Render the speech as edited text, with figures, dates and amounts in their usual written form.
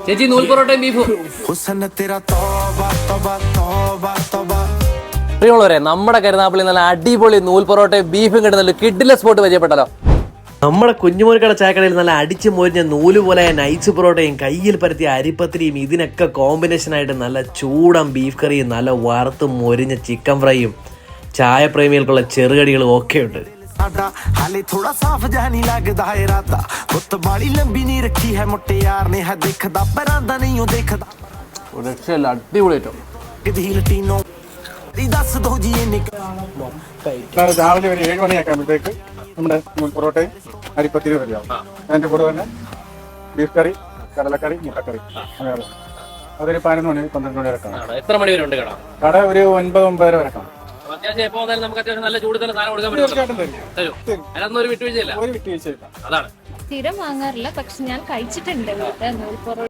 ചേച്ചി നൂൽ പൊറോട്ടയും ബീഫും. പ്രിയമുള്ളവരെ, നമ്മുടെ കരുനാപ്പള്ളി നല്ല അടിപൊളി നൂൽ പൊറോട്ടയും ബീഫും കിട്ടുന്ന കിഡിലെ സ്പോട്ട് പരിചയപ്പെട്ടല്ലോ. നമ്മുടെ കുഞ്ഞുമോനിക്കട ചായക്കടയിൽ നല്ല അടിച്ചു മോരിഞ്ഞ നൂല് പോലെ നൈസ് പൊറോട്ടയും കയ്യിൽ പരത്തിയ അരിപ്പത്തിരിയും ഇതിനൊക്കെ കോമ്പിനേഷനായിട്ട് നല്ല ചൂടൻ ബീഫ് കറിയും നല്ല വറുത്ത് മൊരിഞ്ഞ ചിക്കൻ ഫ്രൈയും ചായപ്രേമികൾക്കുള്ള ചെറുകടികളും ഒക്കെ ഉണ്ട്. രാവിലെ ഒരു 7 മണിയാക്കുമ്പോഴത്തേക്ക് നമ്മുടെ പൊറോട്ടയും അരിപ്പത്തിരി റെഡിയാവും. അതിന്റെ കൂടെ തന്നെ ബീഫ് കറി, കടലക്കറി, മുട്ടക്കറി, അതൊരു 11 മണി 12 മണി വരെ കാണാം. എത്ര മണി വരെ ഉണ്ട് കട? കട ഒരു 9-9:30 വരെ കാണാം. നല്ല ചൂട് തന്നെ സാധനം കൊടുക്കാൻ പറ്റും. ഒരു വിട്ടുവീഴ്ചയില്ല. ഒരു വിട്ടുവീഴ്ചയില്ല. അതാണ് സ്ഥിരം വാങ്ങാറില്ല, പക്ഷെ ഞാൻ കഴിച്ചിട്ടുണ്ട് നൂൽ പൊറോട്ട.